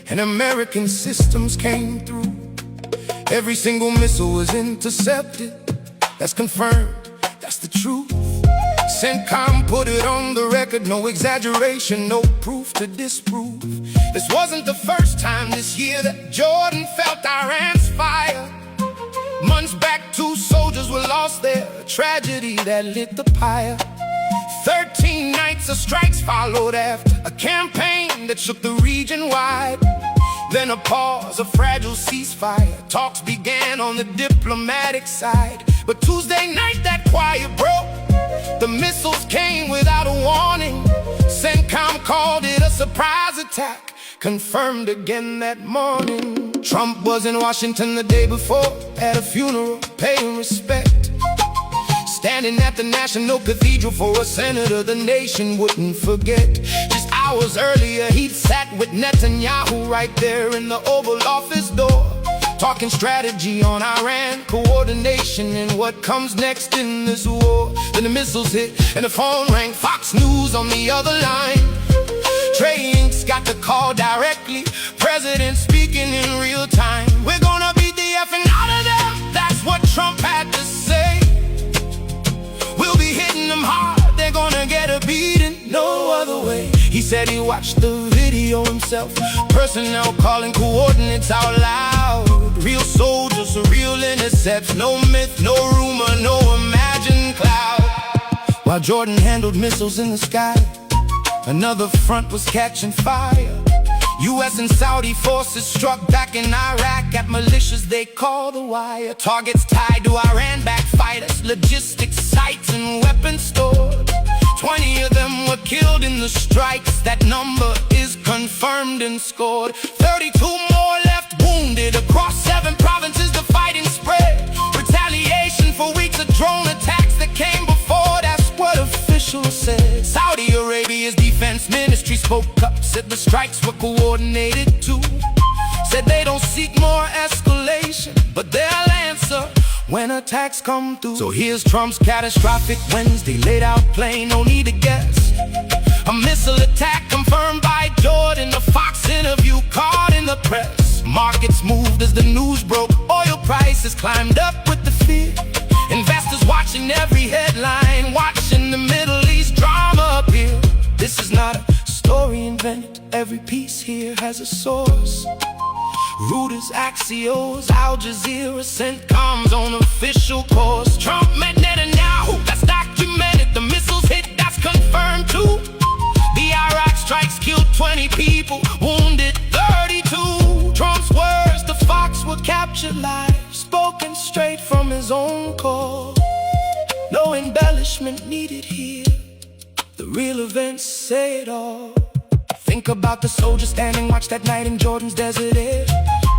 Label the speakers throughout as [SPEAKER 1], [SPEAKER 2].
[SPEAKER 1] and American systems came through. Every single missile was intercepted. That's confirmed, that's the truth. CENTCOM put it on the record, no exaggeration, no proof to disprove. This wasn't the first time this year that Jordan felt Iran's fire. Months back, 2 soldiers were lost there, a tragedy that lit the pyre. 13 nights of strikes followed after a campaign that shook the region wide. Then a pause, a fragile ceasefire. Talks began on the diplomatic side. But Tuesday night that quiet broke. The missiles came without a warning. CENTCOM called it a surprise attack, confirmed again that morning. Trump was in Washington the day before, at a funeral, paying respect. Standing at the National Cathedral for a senator the nation wouldn't forget. Just hours earlier he'd sat with Netanyahu right there in the Oval Office door, talking strategy on Iran, coordination, and what comes next in this war. Then the missiles hit and the phone rang, Fox News on the other line. Trey Inks got the call directly, President speaking in real time. We're gonna beat the effing out of them, that's what Trump had to say. We'll be hitting them hard, they're gonna get a beating, no other way. He said he watched the video himself, personnel calling coordinates out loud. Real soldiers, real intercepts, no myth, no rumor, no imagined cloud. While Jordan handled missiles in the sky, another front was catching fire. U.S. and Saudi forces struck back in Iraq at militias they call the wire. Targets tied to Iran-backed fighters, logistics sites and weapons stored. 20 of them were killed in the strikes, that number is confirmed and scored. 32 more left wounded, across 7 provinces the fighting spread. Retaliation for weeks of drone attacks that came before, that's what officials said. Saudi Arabia's defense ministry spoke up, said the strikes were coordinated too. Said they don't seek more escalation, but they'll answer when attacks come through. So here's Trump's catastrophic Wednesday, laid out plain, no need to guess. A missile attack confirmed by Jordan, a Fox interview caught in the press. Markets moved as the news broke, oil prices climbed up with the fear. Investors watching every headline, watching the Middle East drama appear. This is not a story invented, every piece here has a source. Reuters, Axios, Al Jazeera, CENTCOM's on official course. Trump met Netanyahu, that's documented. The missiles hit, that's confirmed too. The Iraq strikes killed 20 people, wounded 32. Trump's words, the Fox were captured live, spoken straight from his own core. No embellishment needed here, the real events say it all. Think about the soldiers standing watch that night in Jordan's desert air.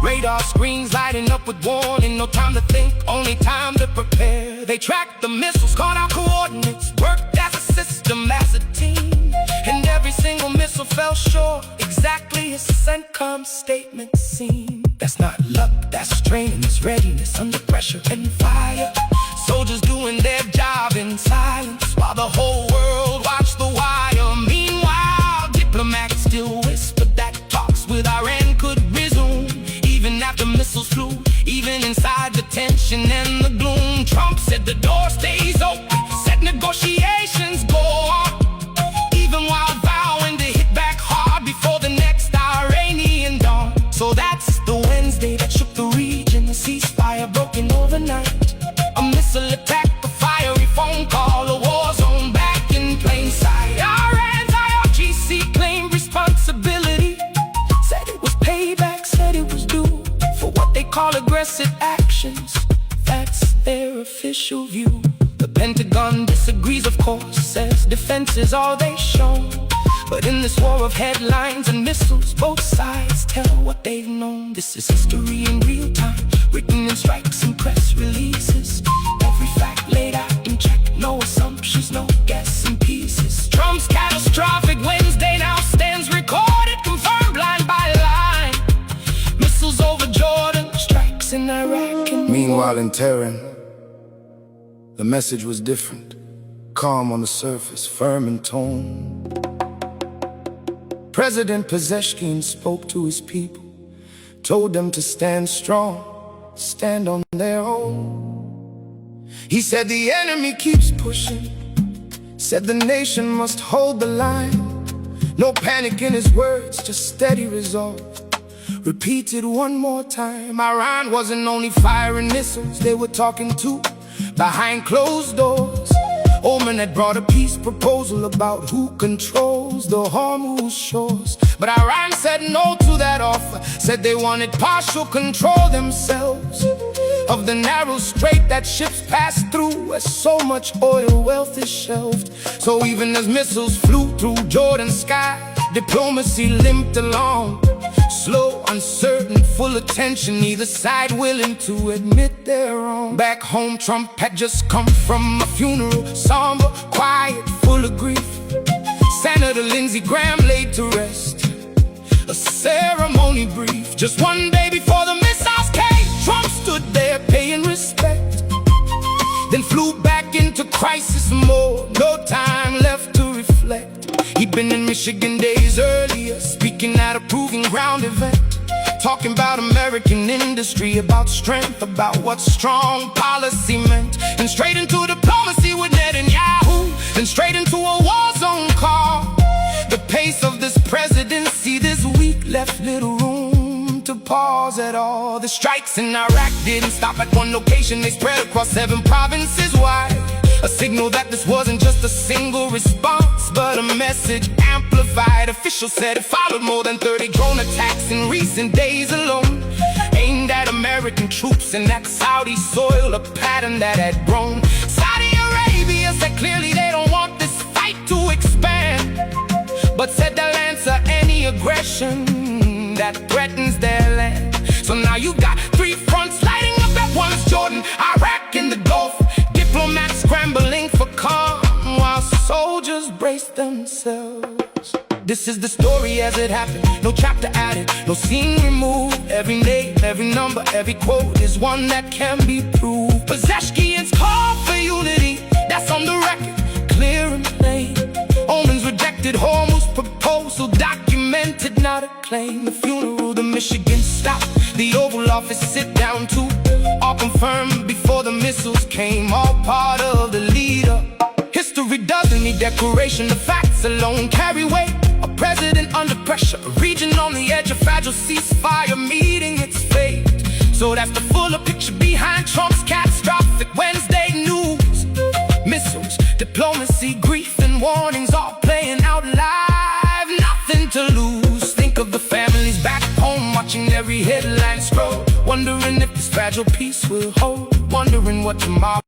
[SPEAKER 1] Radar screens lighting up with warning, no time to think, only time to prepare. They tracked the missiles, caught out coordinates, worked as a system, as a team. And every single missile fell short, exactly as CENTCOM's statement seemed. That's not luck, that's training, it's readiness under pressure and fire. Soldiers doing their job in silence, while the whole world watched the wire. Meanwhile, diplomats still whispered that talks with Iran could resume, even after missiles flew, even inside the tension and the gloom. Trump said the door stays open, said negotiations go on, even while vowing to hit back hard before the next Iranian dawn. So that's the Wednesday that shook the region, a ceasefire broken overnight. A missile attack, a fiery phone call, a war zone back in plain sight. Iran's IRGC claimed responsibility, said it was payback, said it was due for what they call aggressive actions. That's their official view. The Pentagon disagrees, of course, says defense is all they show. But in this war of headlines and missiles, both sides tell what they've known. This is history in real time, written in strikes and press releases. Every fact laid out in check, no assumptions, no guessing pieces. Trump's catastrophic Wednesday now stands recorded, confirmed line by line. Missiles over Jordan, strikes in Iraq and Meanwhile in Tehran, the message was different. Calm on the surface, firm in tone. President Pezeshkian spoke to his people, told them to stand strong, stand on their own. He said the enemy keeps pushing, said the nation must hold the line. No panic in his words, just steady resolve. Repeated one more time. Iran wasn't only firing missiles, they were talking too, behind closed doors. Oman had brought a peace proposal about who controls the Hormuz shores. But Iran said no to that offer, said they wanted partial control themselves of the narrow strait that ships pass through, as so much oil wealth is shelved. So even as missiles flew through Jordan's sky, diplomacy limped along, slow, uncertain, full of tension, neither side willing to admit they're wrong. Back home, Trump had just come from a funeral, somber, quiet, full of grief. Senator Lindsey Graham laid to rest, a ceremony brief. Just one day before the missiles came, Trump stood there paying respect, then flew back into crisis mode. No time left to reflect. He'd been in Michigan days earlier, speaking at a proving ground event, talking about American industry, about strength, about what strong policy meant. And straight into diplomacy with Netanyahu, then straight into a war zone call. The pace of this presidency this week left little room to pause at all. The strikes in Iraq didn't stop at one location, they spread across 7 provinces wide. A signal that this wasn't just a single response, but a message amplified. Officials said it followed more than 30 drone attacks in recent days alone, aimed at American troops and at Saudi soil, a pattern that had grown. Saudi Arabia said clearly they don't want this fight to expand, but said they'll answer any aggression that threatens their land. So now you got 3 fronts lighting up at once: Jordan, Iraq, and the Gulf. Diplomats scrambling for calm while soldiers brace themselves. This is the story as it happened, no chapter added, no scene removed. Every name, every number, every quote is one that can be proved. Pezeshkian's call for unity, that's on the record, clear and plain. Oman's rejected Hormuz proposal, documented, not a claim. The funeral, the Michigan stop, the Oval Office sit down too, all confirmed before the missiles came, all part of the lead-up. History doesn't need decoration, the facts alone carry weight. A president under pressure, a region on the edge of fragile ceasefire meeting its fate. So that's the fuller picture behind Trump's catastrophic Wednesday news. Missiles, diplomacy, grief, and warnings all playing out live, nothing to lose. Think of the families back home watching every headline scroll, wondering if this fragile peace will hold, wondering what tomorrow